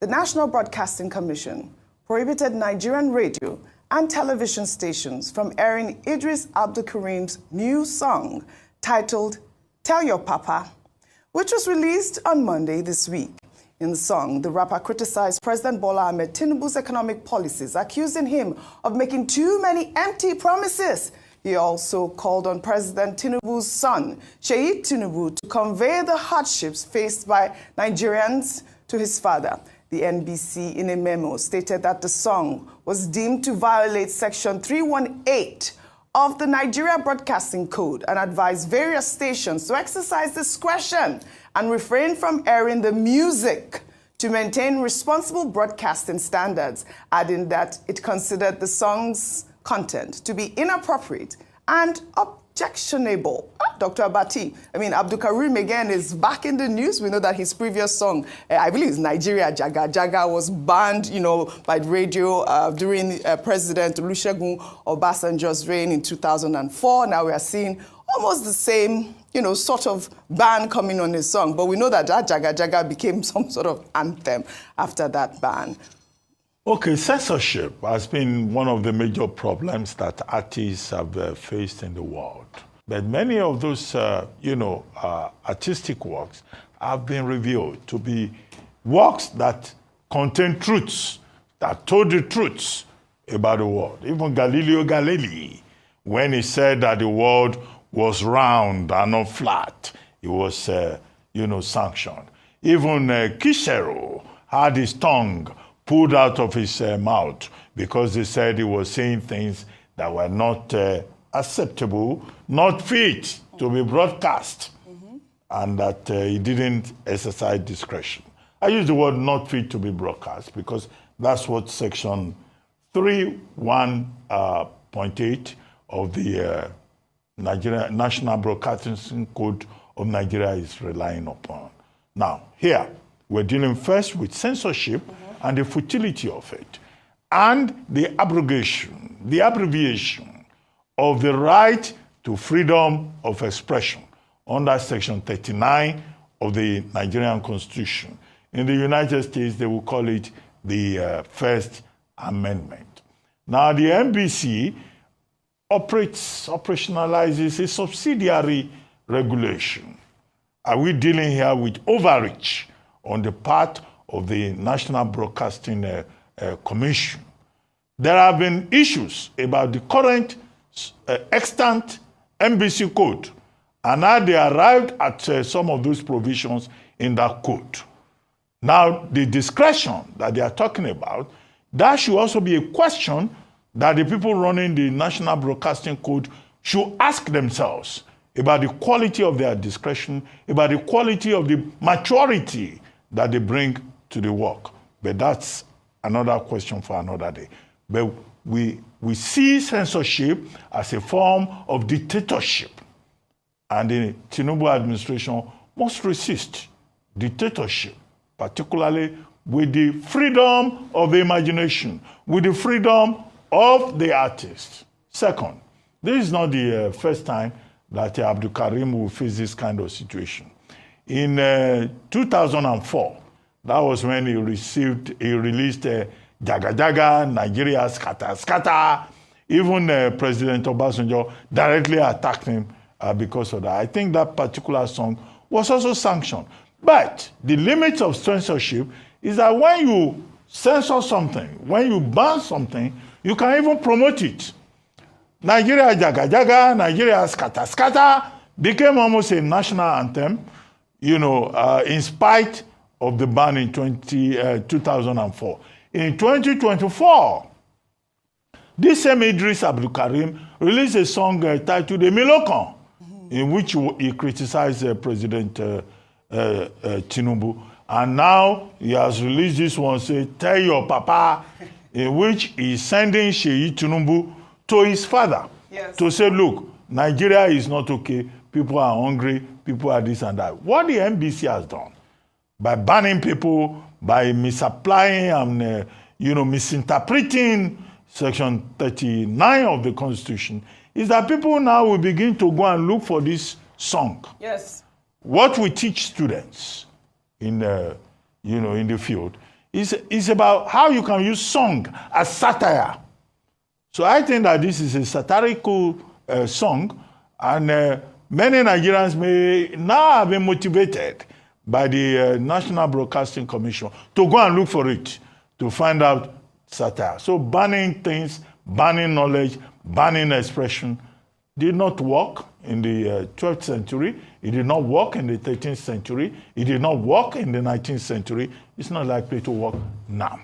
the National Broadcasting Commission prohibited Nigerian radio and television stations from airing Eedris Abdulkareem's new song titled Tell Your Papa, which was released on Monday this week. In the song, the rapper criticized President Bola Ahmed Tinubu's economic policies, accusing him of making too many empty promises. He also called on President Tinubu's son, Sheyi Tinubu, to convey the hardships faced by Nigerians to his father. The NBC, in a memo, stated that the song was deemed to violate Section 318 of the Nigeria Broadcasting Code and advised various stations to exercise discretion and refrain from airing the music to maintain responsible broadcasting standards, adding that it considered the song's content to be inappropriate and objectionable. Dr. Abdulkareem again is back in the news. We know that his previous song, I believe it's Nigeria Jaga Jaga, was banned, by the radio during President Olusegun Obasanjo's reign in 2004. Now we are seeing almost the same, sort of ban coming on his song. But we know that Jaga Jaga became some sort of anthem after that ban. Okay, censorship has been one of the major problems that artists have faced in the world. But many of those, artistic works have been revealed to be works that contain truths, that told the truths about the world. Even Galileo Galilei, when he said that the world was round and not flat, it was, sanctioned. Even Kishero had his tongue pulled out of his mouth because they said he was saying things that were not acceptable, not fit to be broadcast, and that he didn't exercise discretion. I use the word not fit to be broadcast because that's what Section 3.1.8 of the National Broadcasting Code of Nigeria is relying upon. Now, here, we're dealing first with censorship and the futility of it, and the abrogation, the abbreviation of the right to freedom of expression under Section 39 of the Nigerian Constitution. In the United States, they will call it the First Amendment. Now, the NBC operationalizes a subsidiary regulation. Are we dealing here with overreach on the part of the National Broadcasting Commission? There have been issues about the current extant NBC code and how they arrived at some of those provisions in that code. Now, the discretion that they are talking about, that should also be a question that the people running the National Broadcasting Code should ask themselves about the quality of their discretion, about the quality of the maturity that they bring to the work. But that's another question for another day. But we see censorship as a form of dictatorship. And the Tinubu administration must resist dictatorship, particularly with the freedom of the imagination, with the freedom of the artist. Second, this is not the first time that Abdulkareem will face this kind of situation. In 2004, that was when he released Jaga Jaga, Nigeria Scatter Scatter. Even President Obasanjo directly attacked him because of that. I think that particular song was also sanctioned. But the limits of censorship is that when you censor something, when you ban something, you can even promote it. Nigeria Jaga Jaga, Nigeria Scatter Scatter became almost a national anthem, in spite of the ban in 2004. In 2024, this same Eedris Abdulkareem released a song titled Emilokon, in which he criticized President Tinubu. And now he has released this one, say, Tell Your Papa, in which he's sending Sheyi Tinubu to his father to say, look, Nigeria is not okay, people are hungry, people are this and that. What the NBC has done, by banning people, by misapplying and misinterpreting Section 39 of the Constitution, is that people now will begin to go and look for this song. Yes. What we teach students in the field It's about how you can use song as satire. So I think that this is a satirical song, and many Nigerians may now have been motivated by the National Broadcasting Commission to go and look for it, to find out satire. So banning things, banning knowledge, banning expression did not work in the 12th century. It did not work in the 13th century. It did not work in the 19th century. It's not likely to work now.